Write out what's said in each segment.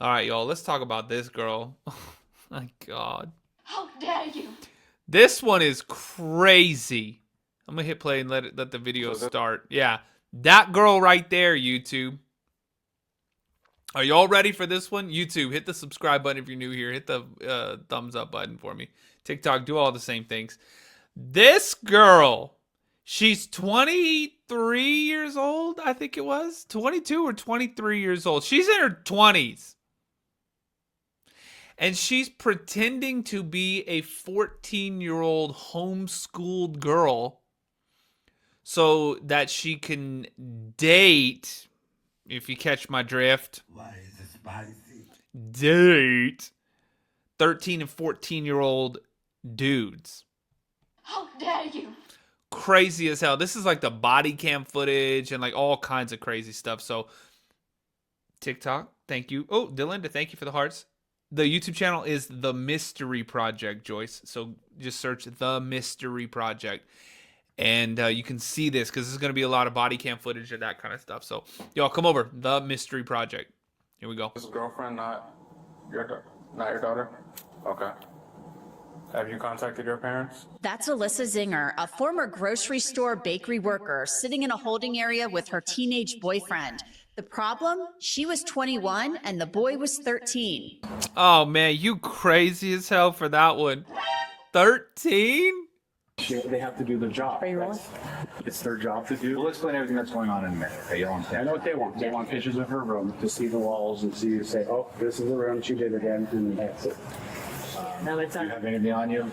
All right, y'all, let's talk about this girl. Oh my God. How dare you? This one is crazy. I'm gonna hit play and let the video start. Yeah, that girl right there, YouTube. Are y'all ready for this one? YouTube, hit the subscribe button if you're new here. Hit the thumbs up button for me. TikTok, do all the same things. This girl, she's 23 years old, I think it was. 22 or 23 years old. She's in her 20s. And she's pretending to be a 14-year-old homeschooled girl so that she can date, if you catch my drift. Why is it spicy? Date 13 and 14-year-old dudes. How dare you? Crazy as hell. This is like the body cam footage and like all kinds of crazy stuff. So TikTok, thank you. Oh, Dylan, thank you for the hearts. The YouTube channel is The Mystery Project, Joyce. So just search The Mystery Project. And you can see this because there's going to be a lot of body cam footage and that kind of stuff. So y'all come over. The Mystery Project. Here we go. This girlfriend, not your daughter? Okay. Have you contacted your parents? That's Alyssa Zinger, a former grocery store bakery worker sitting in a holding area with her teenage boyfriend. The problem? She was 21 and the boy was 13. Oh, man, you crazy as hell for that one. 13? They have to do their job. Are you rolling? It's their job to do. We'll explain everything that's going on in a minute. Okay, you'll I understand. know what they want. They want pictures of her room to see the walls and see you say, oh, this is the room she did again, and that's it. No, it's Do you have anything on you?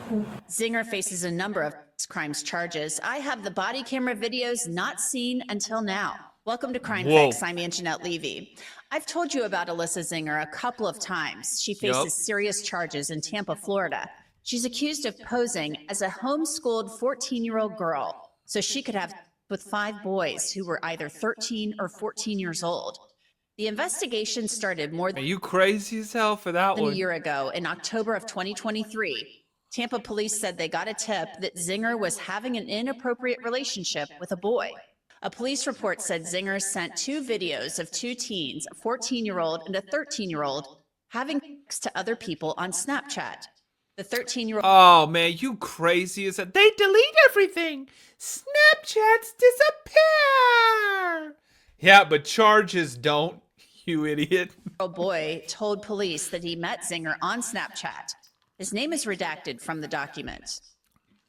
Zinger faces a number of crimes charges. I have the body camera videos not seen until now. Welcome to Crime Fix. I'm Anjanette Levy. I've told you about Alyssa Zinger a couple of times. She faces serious charges in Tampa, Florida. She's accused of posing as a homeschooled 14-year-old girl so she could have with 5 boys who were either 13 or 14 years old. The investigation started more Are than you crazy as hell for that a one? year ago in October of 2023. Tampa police said they got a tip that Zinger was having an inappropriate relationship with a boy. A police report said Zinger sent 2 videos of 2 teens, a 14-year-old and a 13-year-old, having sex to other people on Snapchat. The 13-year-old Oh, man, you crazy as hell. They delete everything. Snapchats disappear. Yeah, but charges don't, you idiot. boy told police that he met Zinger on Snapchat. His name is redacted from the document.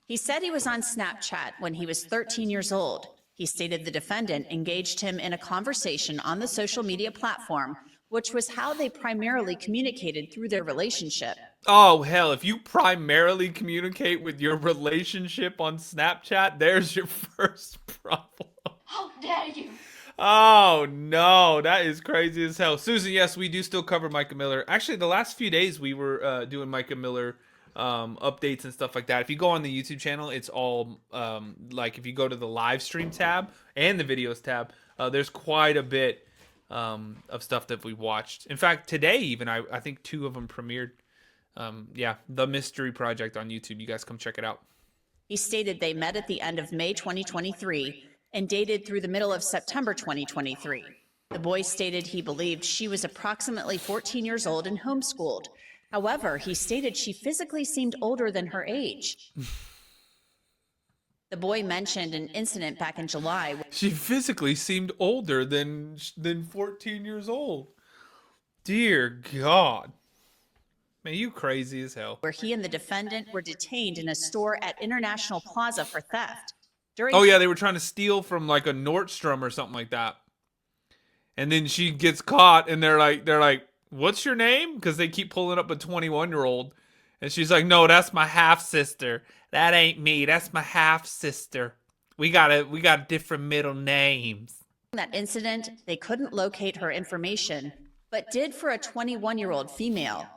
He said he was on Snapchat when he was 13 years old. He stated the defendant engaged him in a conversation on the social media platform, which was how they primarily communicated through their relationship. Oh, hell, if you primarily communicate with your relationship on Snapchat, there's your first problem. How dare you? Oh, no, that is crazy as hell. Susan, yes, we do still cover Micah Miller. Actually, the last few days we were doing Micah Miller updates and stuff like that. If you go on the YouTube channel, it's all like if you go to the live stream tab and the videos tab, there's quite a bit of stuff that we watched. In fact, today even, I think 2 of them premiered. Yeah, The Mystery Project on YouTube. You guys come check it out. He stated they met at the end of May 2023 and dated through the middle of September 2023. The boy stated he believed she was approximately 14 years old and homeschooled. However, he stated she physically seemed older than her age. The boy mentioned an incident back in July. She physically seemed older than 14 years old. Dear God. Man, you crazy as hell. Where he and the defendant were detained in a store at International Plaza for theft. Oh yeah, they were trying to steal from like a Nordstrom or something like that. And then she gets caught and they're like, what's your name? Because they keep pulling up a 21-year-old. And she's like, no, that's my half-sister. That ain't me. That's my half-sister. We got different middle names. That incident, they couldn't locate her information, but did for a 21-year-old female.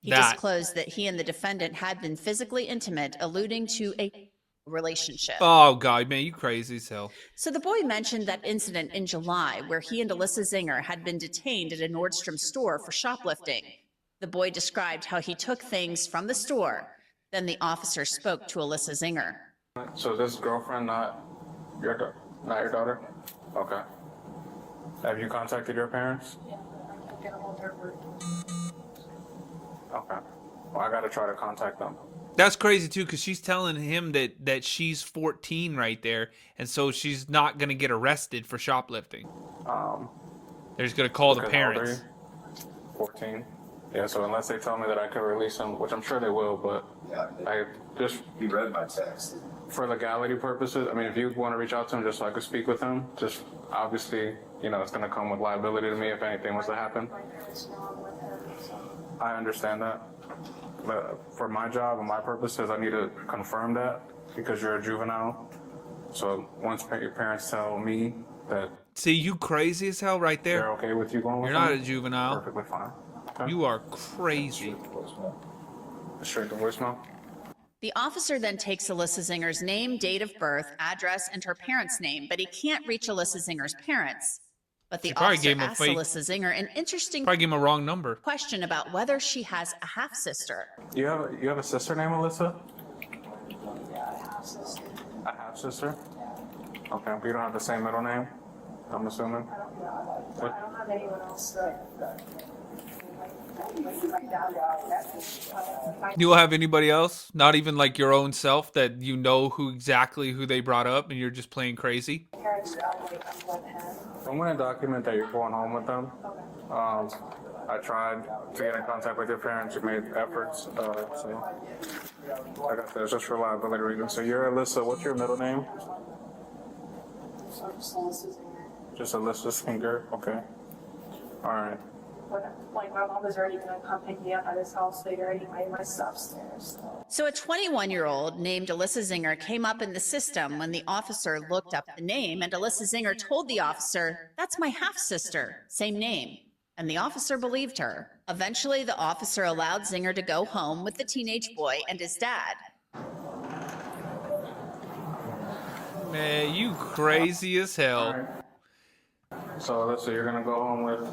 He disclosed that he and the defendant had been physically intimate, alluding to a relationship. Oh, God, man, you crazy as hell. So the boy mentioned that incident in July where he and Alyssa Zinger had been detained at a Nordstrom store for shoplifting. The boy described how he took things from the store. Then the officer spoke to Alyssa Zinger. So this girlfriend, not your daughter? Okay. Have you contacted your parents? Yeah, I get a hold of her. Okay. Well, I gotta try to contact them. That's crazy too, because she's telling him that she's 14 right there, and so she's not gonna get arrested for shoplifting. They're just gonna call the Because how old are parents. you? 14. Yeah, so unless they tell me that I could release him, which I'm sure they will, but I just, He read my text. for legality purposes, I mean, if you want to reach out to him just so I could speak with him, just obviously, you know, it's going to come with liability to me if anything was to happen. I understand that. But for my job and my purposes, I need to confirm that because you're a juvenile. So once your parents tell me that See, you crazy as hell right they're there. okay with you going with You're not them, a juvenile. perfectly fine. Okay. You are crazy. Straight to voicemail. The officer then takes Alyssa Zinger's name, date of birth, address, and her parents' name, but he can't reach Alyssa Zinger's parents. But the probably officer gave him a asks fake- Alyssa Zinger an interesting Probably give him a wrong number. question about whether she has a half-sister. You have a sister named Alyssa? A half sister? Okay, but you don't have the same middle name, I'm assuming? What? I don't have anyone else that You will have anybody else? Not even like your own self that you know who they brought up, and you're just playing crazy. parents are like with him. I'm gonna document that you're going home with them. I tried to get in contact with your parents, you made efforts, so I got this just for liability reasons. So you're Alyssa, what's your middle name? So I'm just Alyssa Zinger. Just Alyssa Zinger, okay. All right. But like my mom was already gonna come pick me up at his house, so they already made my stuff upstairs. So a 21-year-old named Alyssa Zinger came up in the system when the officer looked up the name, and Alyssa Zinger told the officer, "That's my half-sister, same name." And the officer believed her. Eventually, the officer allowed Zinger to go home with the teenage boy and his dad. Man, you crazy as hell. All right. So Alyssa, you're gonna go home with.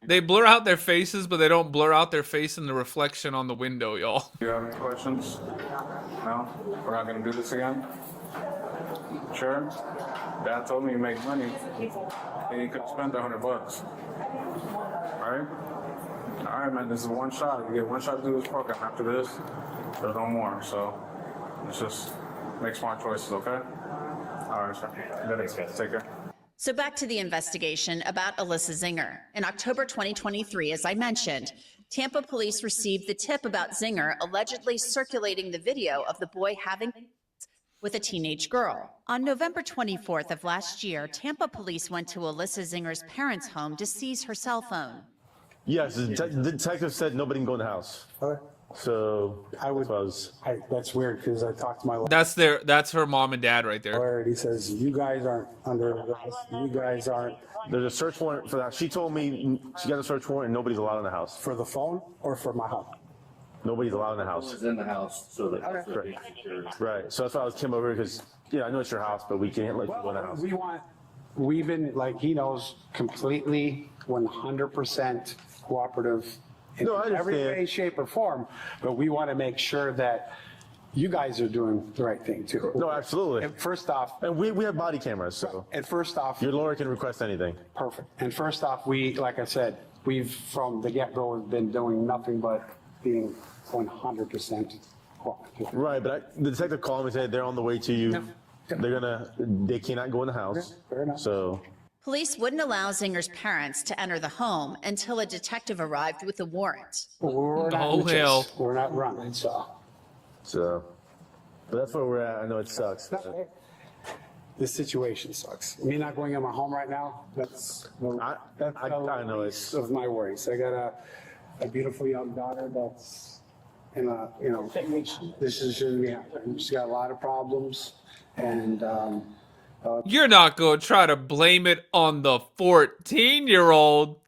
They blur out their faces, but they don't blur out their face in the reflection on the window, y'all. Do you have any questions? No? We're not gonna do this again? Sure? Dad told me you make money and you could spend $100. Alright? Alright, man, this is one shot. You get one shot to do this program. After this, there's no more. So, let's just make smart choices, okay? Alright, sir. Take care. So back to the investigation about Alyssa Zinger. In October 2023, as I mentioned, Tampa police received the tip about Zinger allegedly circulating the video of the boy having sex with a teenage girl. On November 24th of last year, Tampa police went to Alyssa Zinger's parents' home to seize her cell phone. Yes, the detective said nobody can go in the house. Okay. So I would. that's That's weird because I talked to my That's her mom and dad right there. lawyer and he says, you guys aren't under arrest. You guys aren't there's a search warrant for that. She told me she got a search warrant and nobody's allowed in the house. for the phone or for my house. Nobody's allowed in the house. Was in the house, so that. Right. Right. So that's why I came over because I know it's your house, but we can't let you go in the house. We've been, like, he knows, completely 100% cooperative in No, I every understand. way, shape, or form, but we want to make sure that you guys are doing the right thing too. No, absolutely. And first off, And we have body cameras, so your lawyer can request anything. perfect. And first off, like I said, we've from the get-go been doing nothing but being 100% cooperative. Right, but the detective called me and said they're on the way to you. They cannot go in the house. Fair enough. So Police wouldn't allow Zinger's parents to enter the home until a detective arrived with a warrant. We're not Oh, in the chase. hell. We're not running, so. but that's where we're at. I know it sucks. but- This situation sucks. Me not going in my home right now, that's I know the it's- least of my worries. I got a beautiful young daughter that's in a, this is shouldn't be happening. She's got a lot of problems and, You're not going to try to blame it on the 14-year-old.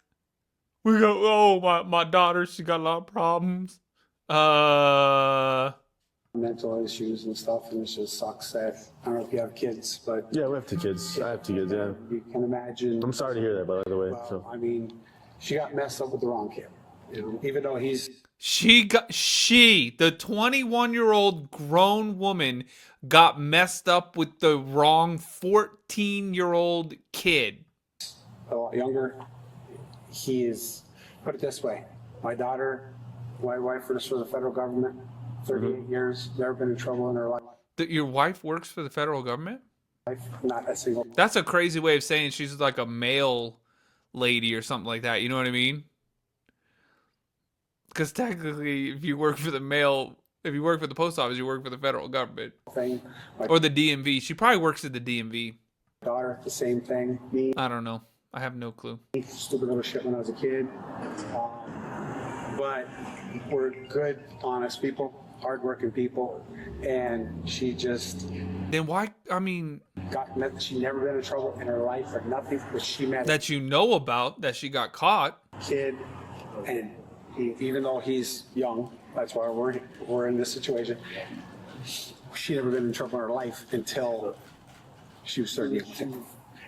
We go, my daughter, she got a lot of problems. mental issues and stuff, and it just sucks that, I don't know if you have kids, but Yeah, we have 2 kids. I have 2 kids, yeah. you can imagine. I'm sorry to hear that, by the way. So. I mean, she got messed up with the wrong kid, even though he's The 21-year-old grown woman got messed up with the wrong 14-year-old kid. a lot younger. He is put it this way. My daughter, my wife works for the federal government, 38 years, never been in trouble in her life. Your wife works for the federal government? Not a single. That's a crazy way of saying she's like a mail lady or something like that. You know what I mean? Because technically, if you work for the post office, you work for the federal government. Thing. Or the DMV. She probably works at the DMV. Daughter, the same thing. Me, I don't know. I have no clue. stupid little shit when I was a kid. But we're good, honest people, hardworking people. And she just Then why, I mean, she never been in trouble in her life or nothing, but she met that you know about, that she got caught. a kid, and even though he's young, that's why we're in this situation. She never been in trouble in her life until she was 38.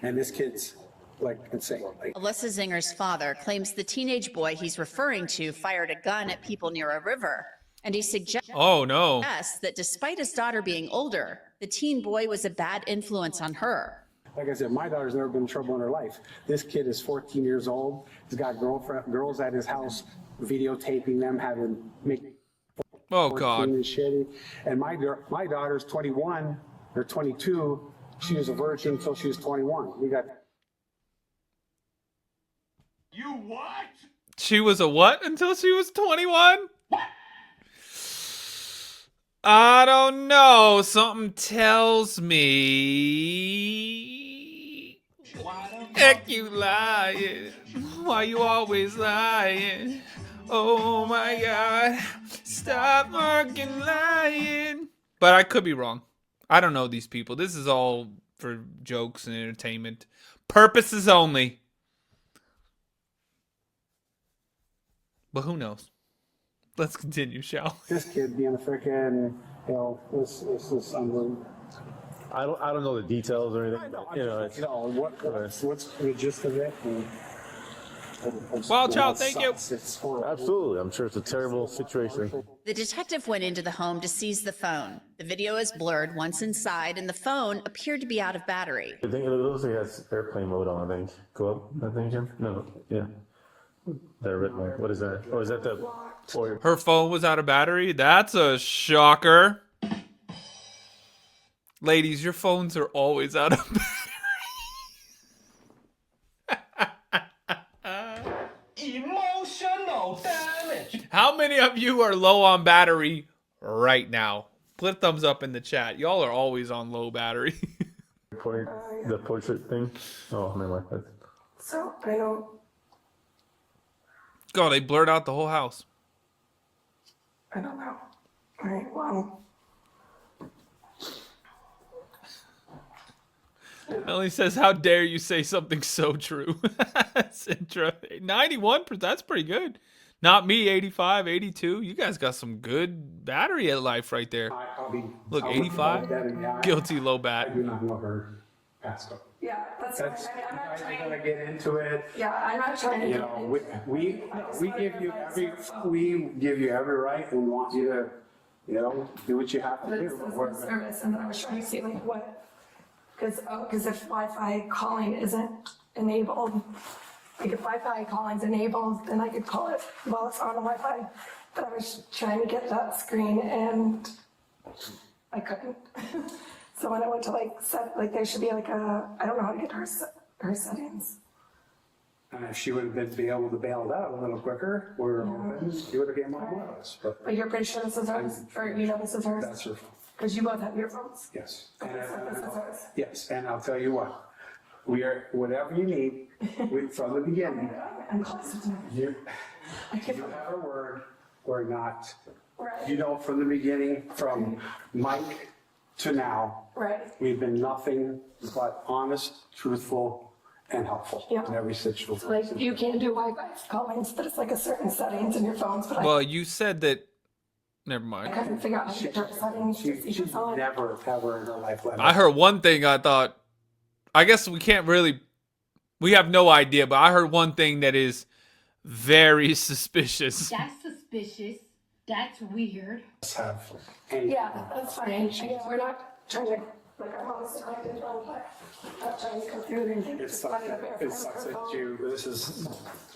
And this kid's like insane. Like, Alyssa Zinger's father claims the teenage boy he's referring to fired a gun at people near a river. And he suggests Oh, no. that despite his daughter being older, the teen boy was a bad influence on her. like I said, my daughter's never been in trouble in her life. This kid is 14 years old. He's got girls at his house videotaping them, having make Oh, God. and shitty. And my daughter's 21 or 22. She was a virgin until she was 21. We got. You what? She was a what until she was 21? I don't know. Something tells me. Heck, you lying. Why you always lying? Oh my God. Stop fucking lying. But I could be wrong. I don't know these people. This is all for jokes and entertainment purposes only. But who knows? Let's continue, shall we? This kid being a freaking, this is unbelievable. I don't know the details or anything. It's What's the gist of it? Wild child, thank you. It's horrible. absolutely. I'm sure it's a terrible situation. The detective went into the home to seize the phone. The video is blurred once inside, and the phone appeared to be out of battery. I think it looks like it has airplane mode on. I think. Go up. I think, Jim. No. Yeah. That red one. What is that? Oh, is that the? Or Her phone was out of battery? That's a shocker. Ladies, your phones are always out of battery. Emotional damage. How many of you are low on battery right now? Put a thumbs up in the chat. Y'all are always on low battery. the portrait thing. Oh, never mind. So I don't. God, they blurred out the whole house. I don't know. All right. Well. Ellie says, how dare you say something so true? Sintra, 91%, that's pretty good. Not me, 85, 82. You guys got some good battery at life right there. Look, 85, guilty low I bat. do not know her passcode. Yeah, that's fine. I mean, I'm not I'm trying. gonna get into it. Yeah, I'm not trying to. You know, we give you every right and want you to, do what you have to This is do. the service, and then I was trying to see like what, because if Wi-Fi calling isn't enabled, like if Wi-Fi calling's enabled, then I could call it while it's on Wi-Fi. But I was trying to get that screen and I couldn't. So when I went to there should be like I don't know how to get her settings. And if she would have been able to bail it out a little quicker, you would have came on with us. But you're pretty sure this is hers, or this is hers? That's her phone. Because you both have your phones. Yes. Okay, so this is hers. Yes, and I'll tell you what, we are, whatever you need, from the beginning, I'm close to you have a word, we're not. Right. From the beginning, from Mike to now, Right. we've been nothing but honest, truthful, and helpful Yeah. in every situation. Like you can't do Wi-Fi callings, but it's like a certain settings in your phones. But Well, you said that. Never I mind. couldn't figure out how to get her settings. to see She's what's on. never, ever in her life let I heard one thing I thought. I guess we can't really. We have no idea, but I heard one thing that is very suspicious. That's suspicious. That's weird. us have any. Yeah, that's fine. Again, we're not trying to Like, I honestly didn't know, but I'm trying to go through it and think It it's sucks, funny to it sucks that this is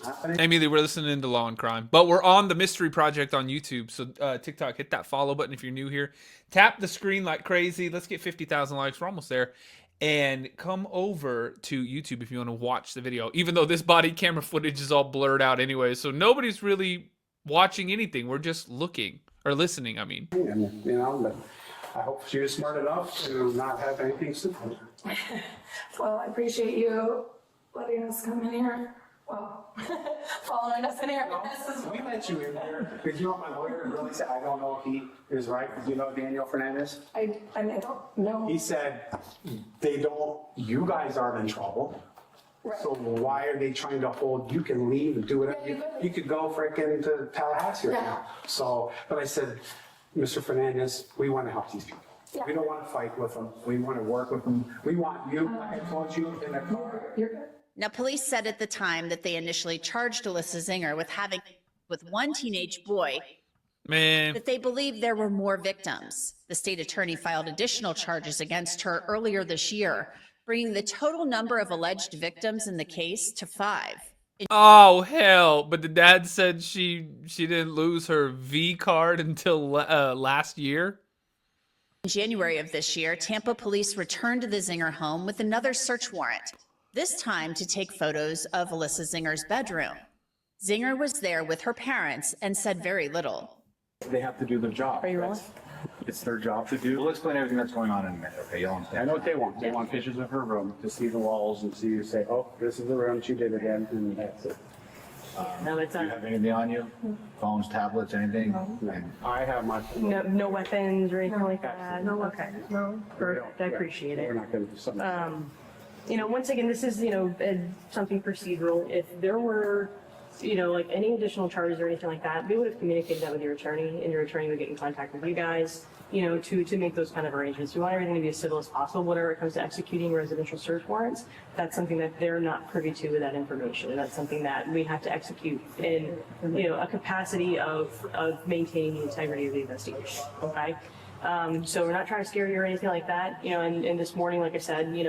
happening. Amy, we're listening to Law and Crime, but we're on the Mystery Project on YouTube. So TikTok, hit that follow button if you're new here. Tap the screen like crazy. Let's get 50,000 likes. We're almost there. And come over to YouTube if you want to watch the video, even though this body camera footage is all blurred out anyway. So nobody's really watching anything. We're just looking or listening, I mean. And, you know, but I hope she was smart enough to not have anything simple. Well, I appreciate you letting us come in here. Well, following us in here. We let you in there, because you know my lawyer really said, I don't know if he is right, because you know Daniel Fernandez? I mean, I don't know. He said, you guys aren't in trouble. Right. So why are they trying to hold, you can leave and do whatever, you could go frickin' to Tallahassee right now. So, but I said, Mr. Fernandez, we want to help these people. Yeah. We don't want to fight with them. We want to work with them. We want you, like I told you in the car. You're good. Now, police said at the time that they initially charged Alyssa Zinger with one teenage boy, Man, that they believed there were more victims. The state attorney filed additional charges against her earlier this year, bringing the total number of alleged victims in the case to 5. oh hell! But the dad said she didn't lose her V card until last year. In January of this year, Tampa police returned to the Zinger home with another search warrant, this time to take photos of Alyssa Zinger's bedroom. Zinger was there with her parents and said very little. They have to do their job. Are you rolling? It's their job to do. We'll explain everything that's going on in a minute, okay? You'll understand. I know what they want. They want pictures of her room to see the walls and see you say, oh, this is the room she did again, and that's it. No, it's Do you have anything on you? Phones, tablets, anything? And I have my. No weapons or anything like that? No. Okay. No. Perfect. I appreciate We're it. not going to do something. Once again, this is, something procedural. If there were, like any additional charges or anything like that, we would have communicated that with your attorney, and your attorney would get in contact with you guys, to make those kind of arrangements. We want everything to be as civil as possible. Whenever it comes to executing residential search warrants, that's something that they're not privy to with that information. And that's something that we have to execute in, a capacity of maintaining the integrity of the investigation. Okay. So we're not trying to scare you or anything like that, and this morning, like I said, we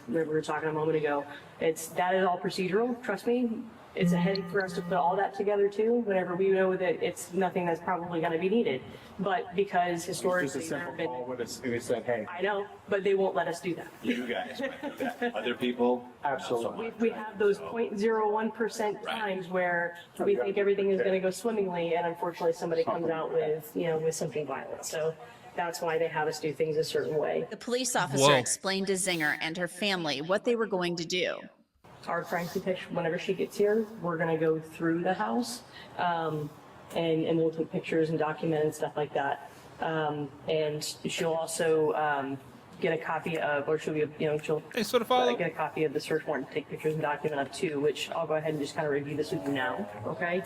were talking a moment ago, that is all procedural, trust me. It's a headache for us to put all that together too, whenever we know that it's nothing that's probably gonna be needed. But because historically. Just a simple call with us, we said, hey. I know, but they won't let us do that. you guys might do that. Other people? Absolutely. We have those 0.01% times where we think everything is gonna go swimmingly, and unfortunately somebody comes out with, with something violent. So that's why they have us do things a certain way. The police officer explained to Zinger and her family what they were going to do. Our crime detection, whenever she gets here, we're gonna go through the house, and we'll take pictures and document and stuff like that. And she'll also get a copy of, or she'll be, she'll get a copy of the search warrant to take pictures and document of too, which I'll go ahead and just kind of review this with you now, okay?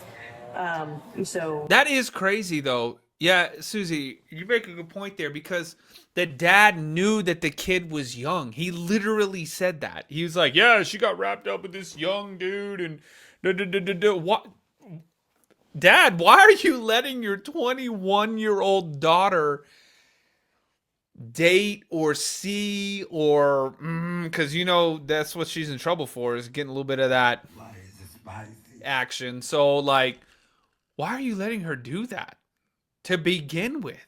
So That is crazy though. Yeah, Susie, you make a good point there, because the dad knew that the kid was young. He literally said that. He was like, yeah, she got wrapped up with this young dude and what? Dad, why are you letting your 21-year-old daughter date or see or because that's what she's in trouble for, is getting a little bit of that action. So like, why are you letting her do that to begin with?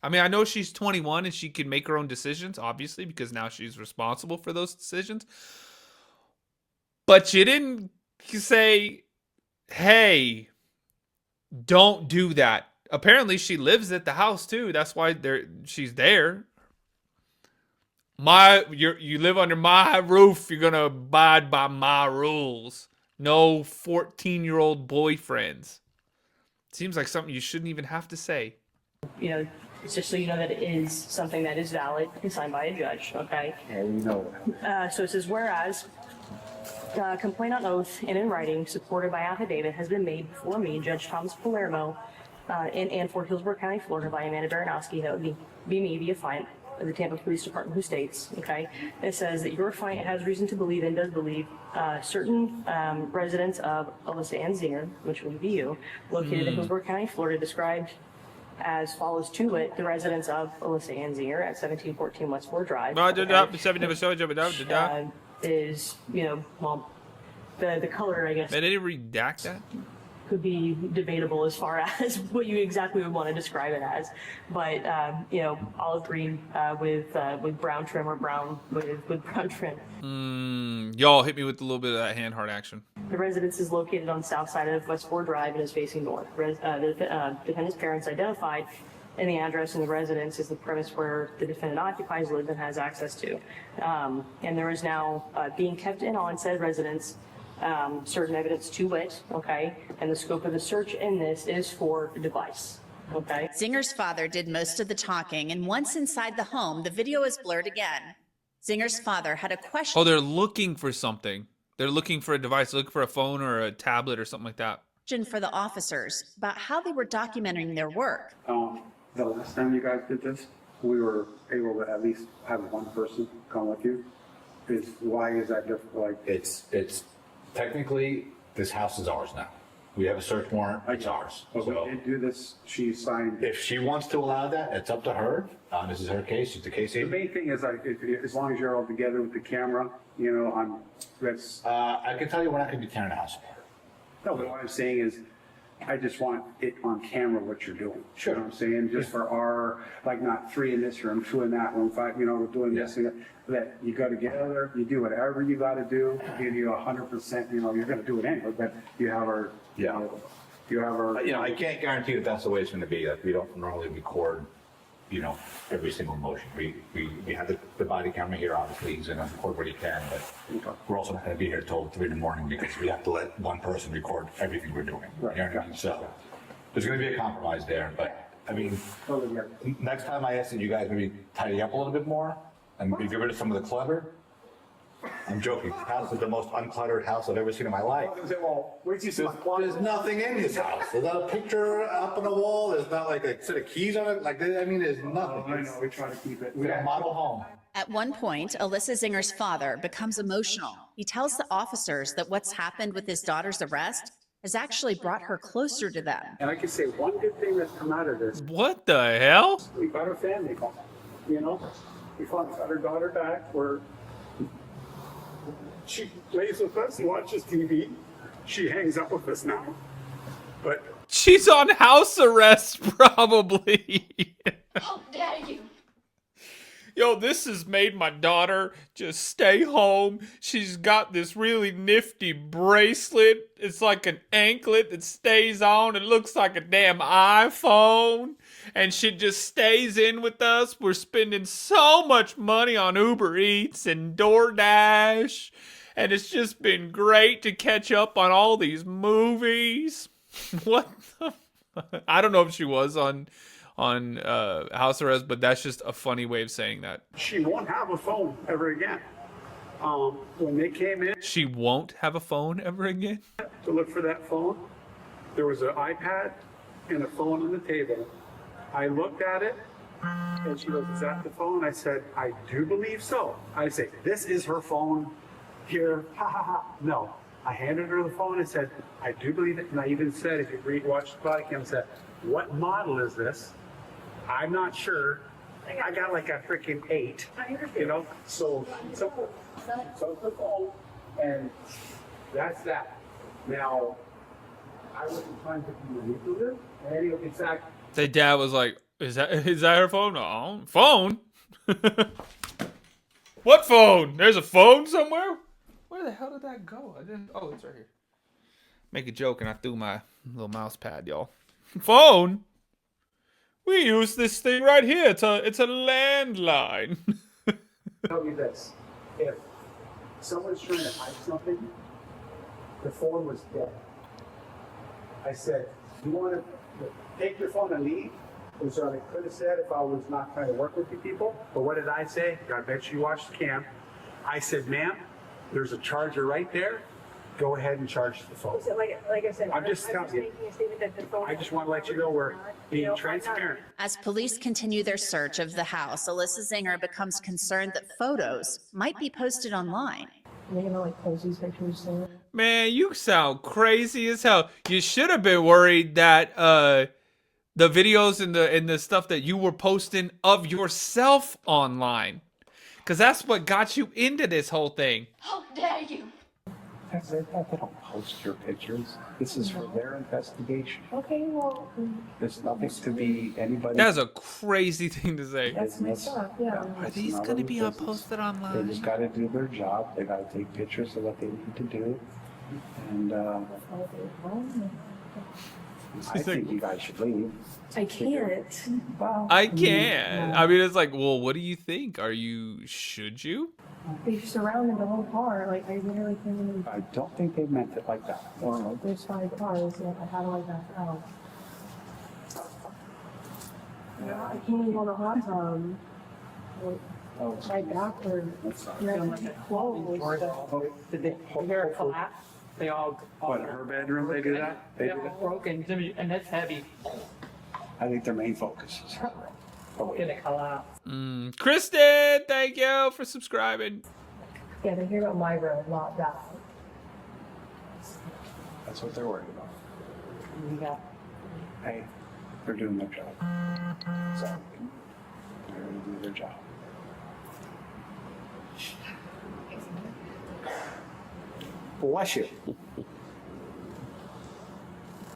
I mean, I know she's 21 and she can make her own decisions, obviously, because now she's responsible for those decisions. But you didn't say, hey, don't do that. Apparently she lives at the house too. That's why she's there. You live under my roof. You're going to abide by my rules. No 14-year-old boyfriends. Seems like something you shouldn't even have to say. it's just so you know that it is something that is valid and signed by a judge, okay? Yeah, you know that. So it says, whereas complaint on oath and in writing, supported by affidavit, has been made before me, Judge Thomas Palermo, in Fort Hillsborough County, Florida, by Amanda Baranowski, that would be me, the affiant of the Tampa Police Department, who states, okay, it says that your affiant has reason to believe and does believe certain residents of Alyssa Zinger, which would be you, located in Hillsborough County, Florida, described as follows to it. The residence of Alyssa Zinger at 1714 West 4 Drive is, you know, well, the color, I guess. They didn't redact that? Could be debatable as far as what you exactly would want to describe it as, but you know, olive green with brown trim or brown with brown trim. Y'all hit me with a little bit of that hand heart action. The residence is located on the south side of West 4 Drive and is facing north. The defendant's parents identified, and the address in the residence is the premise where the defendant occupies, lives, and has access to. And there is now being kept in on said residence certain evidence to wit, okay? And the scope of the search in this is for the device, okay? Zinger's father did most of the talking, and once inside the home, the video is blurred again. Zinger's father had a question. Oh, they're looking for something. They're looking for a device, looking for a phone or a tablet or something like that. For the officers about how they were documenting their work. The last time you guys did this, we were able to at least have one person come with you. Why is that different? Like, It's technically, this house is ours now. We have a search warrant, it's ours. but we So did do this, she signed. if she wants to allow that, it's up to her. This is her case, she's the case The agent. main thing is, like, as long as you're all together with the camera, you know, that's, I can tell you we're not gonna be tearing the house apart. no, but what I'm saying is, I just want it on camera what you're doing. Sure. You know what I'm saying? Just for our, like, not 3 in this room, 2 in that room, 5, you know, we're doing this and that. You go together, you do whatever you gotta do, give you 100%, you know, you're gonna do it anyway, but you have our, Yeah. you have our. You know, I can't guarantee that that's the way it's gonna be. Like, we don't normally record, you know, every single motion. We have the body camera here, obviously, he's gonna record what he can, but we're also not gonna be here till 3 in the morning because we have to let one person record everything we're doing. Right. You know what I mean? So, there's gonna be a compromise there, but, I mean, next time I ask that you guys maybe tidy up a little bit more and maybe get rid of some of the clutter. I'm joking. This house is the most uncluttered house I've ever seen in my life. Well, wait till you see my There's nothing in this house. There's not a picture up on the wall. There's not like a set of keys on it. Like, I mean, there's nothing. I know, we try to keep it. We got a model home. At one point, Alyssa Zinger's father becomes emotional. He tells the officers that what's happened with his daughter's arrest has actually brought her closer to them. And I can say one good thing that's come out of this. What the hell? We got our family home, you know? We finally got our daughter back where she plays with us and watches TV. She hangs out with us now. But She's on house arrest, probably. How dare you? Yo, this has made my daughter just stay home. She's got this really nifty bracelet. It's like an anklet that stays on. It looks like a damn iPhone. And she just stays in with us. We're spending so much money on Uber Eats and DoorDash. And it's just been great to catch up on all these movies. What the fuck? I don't know if she was on house arrest, but that's just a funny way of saying that. she won't have a phone ever again. When they came in She won't have a phone ever again? to look for that phone, there was an iPad and a phone on the table. I looked at it, and she goes, "Is that the phone?" I said, "I do believe so." I say, "This is her phone here." Ha ha ha. No. I handed her the phone and said, "I do believe it." And I even said, if you watch the body cam, said, "What model is this?" I'm not sure. I got like a freaking 8, you know? So it's the phone, and that's that. Now, I wasn't trying to be manipulative. And anyway, in fact, The dad was like, is that her phone? No. Phone? What phone? There's a phone somewhere? Where the hell did that go? Oh, it's right here. Make a joke and I threw my little mouse pad, y'all. Phone? We use this thing right here. It's a landline. tell you this, if someone's trying to hide something, the phone was dead. I said, "You want to take your phone and leave?" Which I could have said if I was not trying to work with you people. But what did I say? I bet you watched the cam. I said, "Ma'am, there's a charger right there. Go ahead and charge the phone." So like I said, I'm just telling you. making a statement that the phone. I just want to let you know we're being transparent. As police continue their search of the house, Alyssa Zinger becomes concerned that photos might be posted online. Are they gonna like post these pictures there? Man, you sound crazy as hell. You should have been worried that the the videos and the stuff that you were posting of yourself online, because that's what got you into this whole thing. How dare you? They don't post your pictures. This is for their investigation. Okay, well, There's nothing to be anybody. That's a crazy thing to say. that's messed up, yeah. Are these gonna be posted They online? just got to do their job. They got to take pictures of what they need to do. And I think you guys should leave. I can't. Wow. I can't. I mean, it's like, well, what do you think? Should you? They surrounded the whole car, like, I literally can't even. I don't think they meant it like that. There's 5 cars, yeah, how do I back out? Yeah, I can't even go to the hot tub. My backward, closed. Did they hear it collapse? They all. What, in her bedroom they do that? They They're do that? broken, and that's heavy. I think their main focus is. Gonna collapse. Kristen, thank you for subscribing. Yeah, they hear about my road, not that. That's what they're worried about. Yeah. Hey, they're doing their job. So, they're going to do their job. Bless you.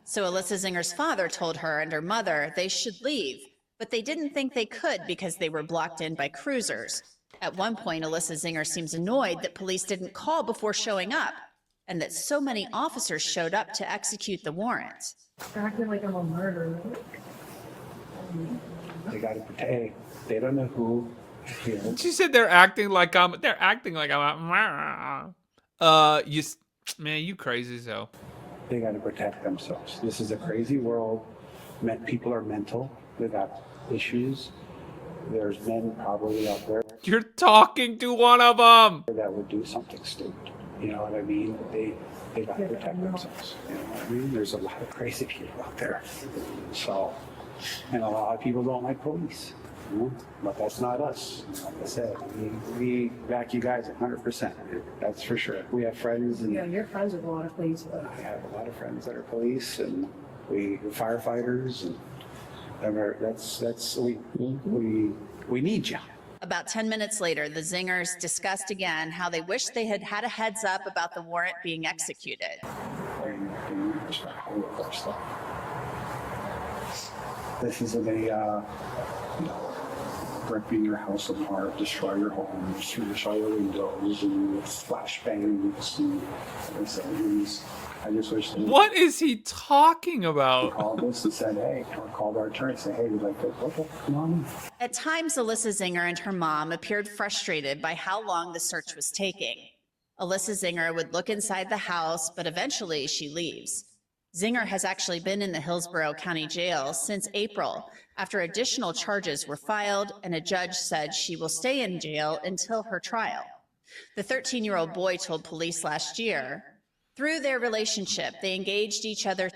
So Alyssa Zinger's father told her and her mother they should leave, but they didn't think they could because they were blocked in by cruisers. At one point, Alyssa Zinger seems annoyed that police didn't call before showing up and that so many officers showed up to execute the warrant. They're acting like I'm a murderer. They got to protect. Hey, they don't know who here. She said they're acting like I'm. Man, you crazy as hell. They got to protect themselves. This is a crazy world. People are mental. They got issues. There's men probably out there You're talking to one of them. that would do something stupid. You know what I mean? They got to protect themselves. You know what I mean? There's a lot of crazy people out there. So, and a lot of people don't like police. You know? But that's not us. Like I said, we back you guys 100%. That's for sure. We have friends, and Yeah, you're friends with a lot of police, but. I have a lot of friends that are police, and we're firefighters, and we need you. About 10 minutes later, the Zingers discussed again how they wish they had had a heads up about the warrant being executed. This isn't a ripping your house apart, destroy your home, smash all your windows, and splash bangs and things. I just wish they What is he talking about? called us and said, hey, or called our attorney and said, hey, we'd like to, okay, come on in. At times, Alyssa Zinger and her mom appeared frustrated by how long the search was taking. Alyssa Zinger would look inside the house, but eventually she leaves. Zinger has actually been in the Hillsborough County Jail since April after additional charges were filed and a judge said she will stay in jail until her trial. The 13-year-old boy told police last year, through their relationship, they engaged each other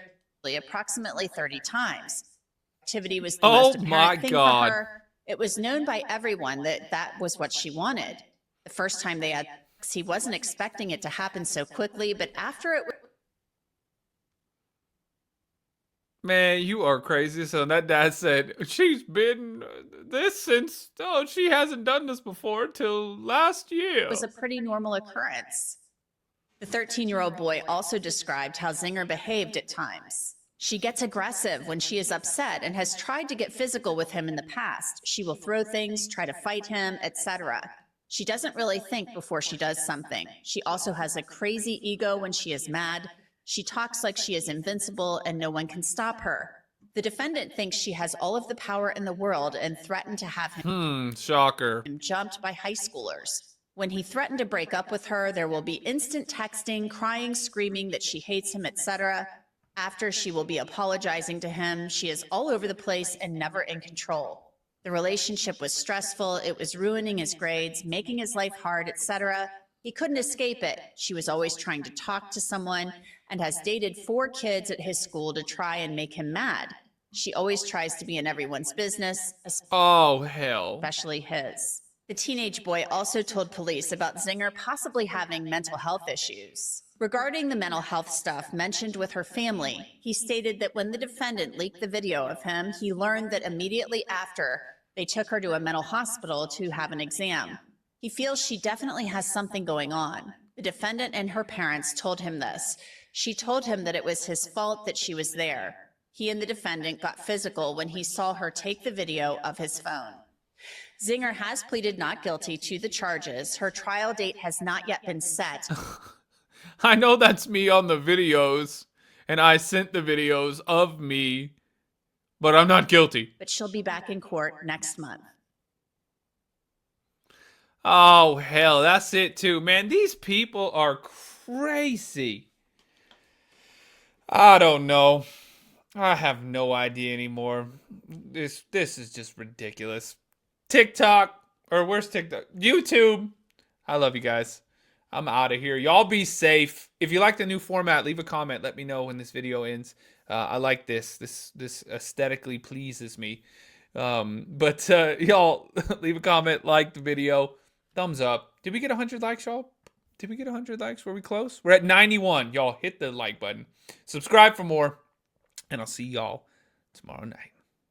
approximately 30 times. Activity was the most apparent thing for her. It was known by everyone that that was what she wanted. The first time they had sex, he wasn't expecting it to happen so quickly, but after it Man, you are crazy. So that dad said, she's been this since, she hasn't done this before till last year. was a pretty normal occurrence. The 13-year-old boy also described how Zinger behaved at times. She gets aggressive when she is upset and has tried to get physical with him in the past. She will throw things, try to fight him, etc. She doesn't really think before she does something. She also has a crazy ego when she is mad. She talks like she is invincible and no one can stop her. The defendant thinks she has all of the power in the world and threatened to have him Shocker. jumped by high schoolers. When he threatened to break up with her, there will be instant texting, crying, screaming that she hates him, etc. After, she will be apologizing to him. She is all over the place and never in control. The relationship was stressful. It was ruining his grades, making his life hard, etc. He couldn't escape it. She was always trying to talk to someone and has dated 4 kids at his school to try and make him mad. She always tries to be in everyone's business, Oh, hell. especially his. The teenage boy also told police about Zinger possibly having mental health issues. Regarding the mental health stuff mentioned with her family, he stated that when the defendant leaked the video of him, he learned that immediately after, they took her to a mental hospital to have an exam. He feels she definitely has something going on. The defendant and her parents told him this. She told him that it was his fault that she was there. He and the defendant got physical when he saw her take the video of his phone. Zinger has pleaded not guilty to the charges. Her trial date has not yet been set. I know that's me on the videos, and I sent the videos of me, but I'm not guilty. But she'll be back in court next month. Oh, hell, that's it too. Man, these people are crazy. I don't know. I have no idea anymore. This is just ridiculous. TikTok, or where's TikTok? YouTube. I love you guys. I'm out of here. Y'all be safe. If you like the new format, leave a comment. Let me know when this video ends. I like this. This aesthetically pleases me. But y'all leave a comment, like the video, thumbs up. Did we get 100 likes, y'all? Did we get 100 likes? Were we close? We're at 91. Y'all hit the like button. Subscribe for more. And I'll see y'all tomorrow night.